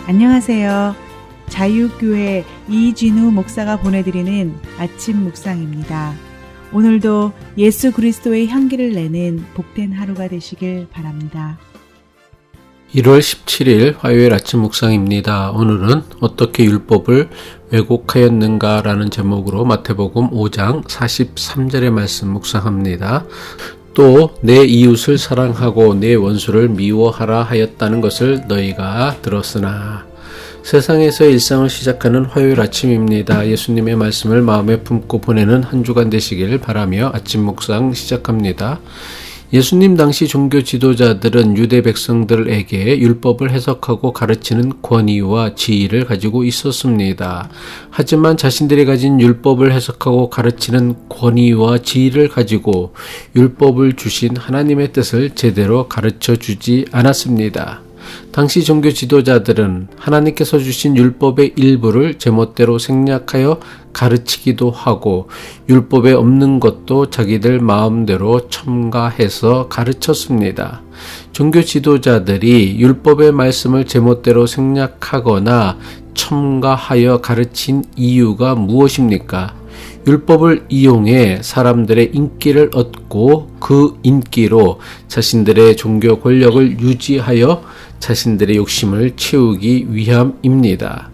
안녕하세요. 자유교회 이진우 목사가 보내드리는 아침 묵상입니다. 오늘도 예수 그리스도의 향기를 내는 복된 하루가 되시길 바랍니다. 1월 17일 화요일 아침 묵상입니다. 오늘은 어떻게 율법을 왜곡하였는가 라는 제목으로 마태복음 5장 43절의 말씀 묵상합니다. 또 내 이웃을 사랑하고 내 원수를 미워하라 하였다는 것을 너희가 들었으나. 세상에서 일상을 시작하는 화요일 아침입니다. 예수님의 말씀을 마음에 품고 보내는 한 주간 되시길 바라며 아침 묵상 시작합니다. 예수님 당시 종교 지도자들은 유대 백성들에게 율법을 해석하고 가르치는 권위와 지위를 가지고 있었습니다. 하지만 자신들이 가진 율법을 해석하고 가르치는 권위와 지위를 가지고 율법을 주신 하나님의 뜻을 제대로 가르쳐 주지 않았습니다. 당시 종교 지도자들은 하나님께서 주신 율법의 일부를 제멋대로 생략하여 가르치기도 하고 율법에 없는 것도 자기들 마음대로 첨가해서 가르쳤습니다. 종교 지도자들이 율법의 말씀을 제멋대로 생략하거나 첨가하여 가르친 이유가 무엇입니까? 율법을 이용해 사람들의 인기를 얻고 그 인기로 자신들의 종교 권력을 유지하여 자신들의 욕심을 채우기 위함입니다.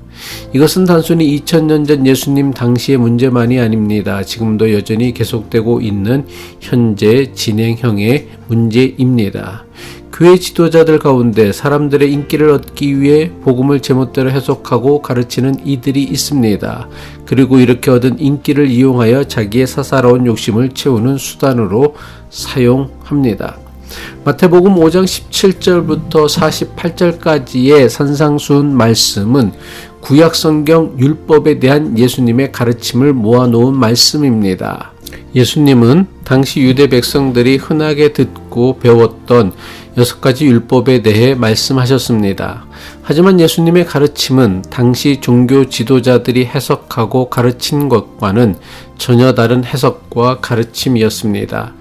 이것은 단순히 2000년 전 예수님 당시의 문제만이 아닙니다. 지금도 여전히 계속되고 있는 현재 진행형의 문제입니다. 교회 지도자들 가운데 사람들의 인기를 얻기 위해 복음을 제멋대로 해석하고 가르치는 이들이 있습니다. 그리고 이렇게 얻은 인기를 이용하여 자기의 사사로운 욕심을 채우는 수단으로 사용합니다. 마태복음 5장 17절부터 48절까지의 산상수훈 말씀은 구약성경 율법에 대한 예수님의 가르침을 모아놓은 말씀입니다. 예수님은 당시 유대 백성들이 흔하게 듣고 배웠던 6가지 율법에 대해 말씀하셨습니다. 하지만 예수님의 가르침은 당시 종교 지도자들이 해석하고 가르친 것과는 전혀 다른 해석과 가르침이었습니다.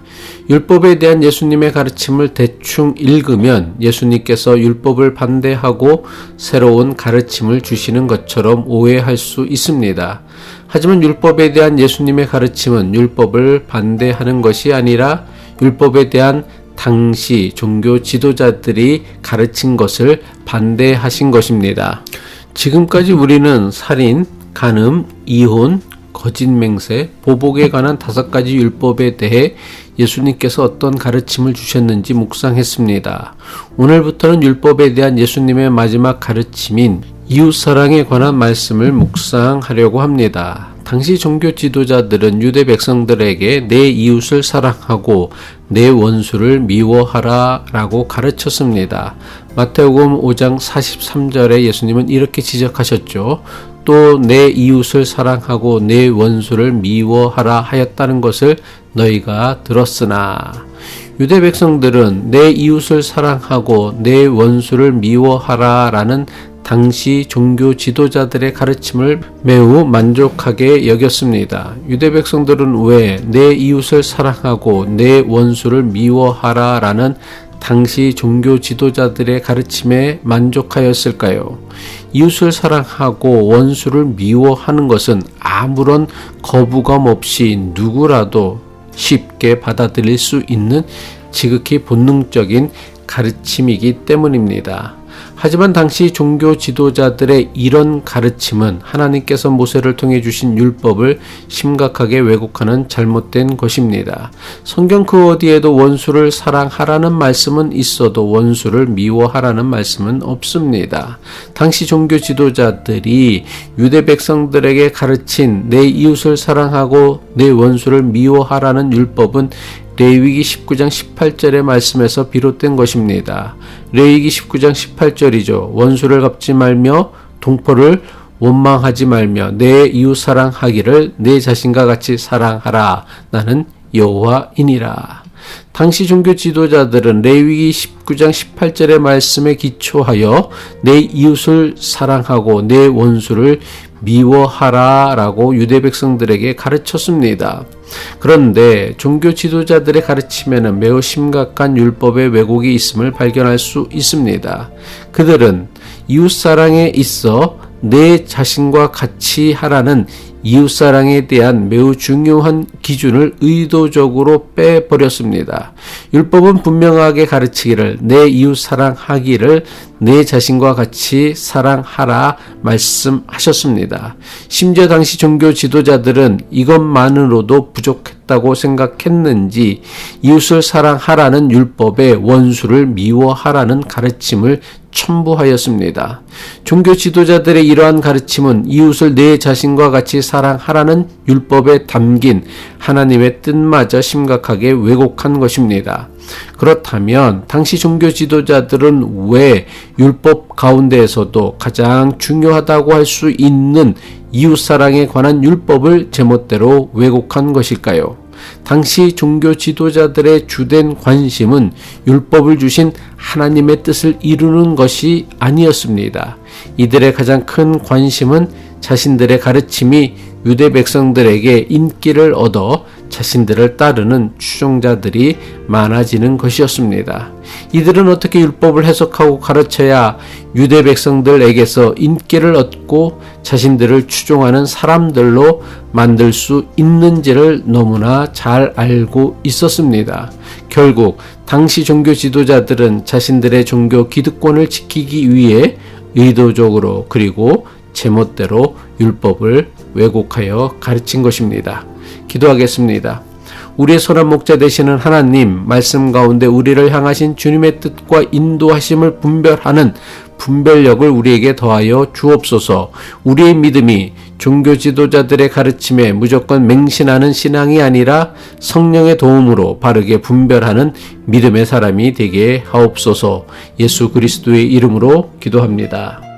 율법에 대한 예수님의 가르침을 대충 읽으면 예수님께서 율법을 반대하고 새로운 가르침을 주시는 것처럼 오해할 수 있습니다. 하지만 율법에 대한 예수님의 가르침은 율법을 반대하는 것이 아니라 율법에 대한 당시 종교 지도자들이 가르친 것을 반대하신 것입니다. 지금까지 우리는 살인, 간음, 이혼, 거짓맹세, 보복에 관한 5가지 율법에 대해 예수님께서 어떤 가르침을 주셨는지 묵상했습니다. 오늘부터는 율법에 대한 예수님의 마지막 가르침인 이웃사랑에 관한 말씀을 묵상하려고 합니다. 당시 종교 지도자들은 유대 백성들에게 내 이웃을 사랑하고 내 원수를 미워하라 라고 가르쳤습니다. 마태복음 5장 43절에 예수님은 이렇게 지적하셨죠. 또 내 이웃을 사랑하고 내 원수를 미워하라 하였다는 것을 너희가 들었으나. 유대 백성들은 내 이웃을 사랑하고 내 원수를 미워하라 라는 당시 종교 지도자들의 가르침을 매우 만족하게 여겼습니다. 유대 백성들은 왜 내 이웃을 사랑하고 내 원수를 미워하라 라는 당시 종교 지도자들의 가르침에 만족하였을까요? 이웃을 사랑하고 원수를 미워하는 것은 아무런 거부감 없이 누구라도 쉽게 받아들일 수 있는 지극히 본능적인 가르침이기 때문입니다. 하지만 당시 종교 지도자들의 이런 가르침은 하나님께서 모세를 통해 주신 율법을 심각하게 왜곡하는 잘못된 것입니다. 성경 그 어디에도 원수를 사랑하라는 말씀은 있어도 원수를 미워하라는 말씀은 없습니다. 당시 종교 지도자들이 유대 백성들에게 가르친 내 이웃을 사랑하고 내 원수를 미워하라는 율법은 레위기 19장 18절의 말씀에서 비롯된 것입니다. 레위기 19장 18절이죠. 원수를 갚지 말며 동포를 원망하지 말며 내 이웃 사랑하기를 내 자신과 같이 사랑하라. 나는 여호와이니라. 당시 종교 지도자들은 레위기 19장 18절의 말씀에 기초하여 내 이웃을 사랑하고 내 원수를 미워하라 라고 유대 백성들에게 가르쳤습니다. 그런데 종교 지도자들의 가르침에는 매우 심각한 율법의 왜곡이 있음을 발견할 수 있습니다. 그들은 이웃사랑에 있어 내 자신과 같이 하라는 이웃사랑에 대한 매우 중요한 기준을 의도적으로 빼버렸습니다. 율법은 분명하게 가르치기를 내 이웃 사랑하기를 내 자신과 같이 사랑하라 말씀하셨습니다. 심지어 당시 종교 지도자들은 이것만으로도 부족했다고 생각했는지 이웃을 사랑하라는 율법의 원수를 미워하라는 가르침을 첨부하였습니다. 종교 지도자들의 이러한 가르침은 이웃을 내 자신과 같이 사랑하라는 율법에 담긴 하나님의 뜻마저 심각하게 왜곡한 것입니다. 그렇다면 당시 종교 지도자들은 왜 율법 가운데에서도 가장 중요하다고 할 수 있는 이웃사랑에 관한 율법을 제멋대로 왜곡한 것일까요? 당시 종교 지도자들의 주된 관심은 율법을 주신 하나님의 뜻을 이루는 것이 아니었습니다. 이들의 가장 큰 관심은 자신들의 가르침이 유대 백성들에게 인기를 얻어 자신들을 따르는 추종자들이 많아지는 것이었습니다. 이들은 어떻게 율법을 해석하고 가르쳐야 유대 백성들에게서 인기를 얻고 자신들을 추종하는 사람들로 만들 수 있는지를 너무나 잘 알고 있었습니다. 결국 당시 종교 지도자들은 자신들의 종교 기득권을 지키기 위해 의도적으로 그리고 제멋대로 율법을 왜곡하여 가르친 것입니다. 기도하겠습니다. 우리의 선한 목자 되시는 하나님, 말씀 가운데 우리를 향하신 주님의 뜻과 인도하심을 분별하는 분별력을 우리에게 더하여 주옵소서. 우리의 믿음이 종교 지도자들의 가르침에 무조건 맹신하는 신앙이 아니라 성령의 도움으로 바르게 분별하는 믿음의 사람이 되게 하옵소서. 예수 그리스도의 이름으로 기도합니다.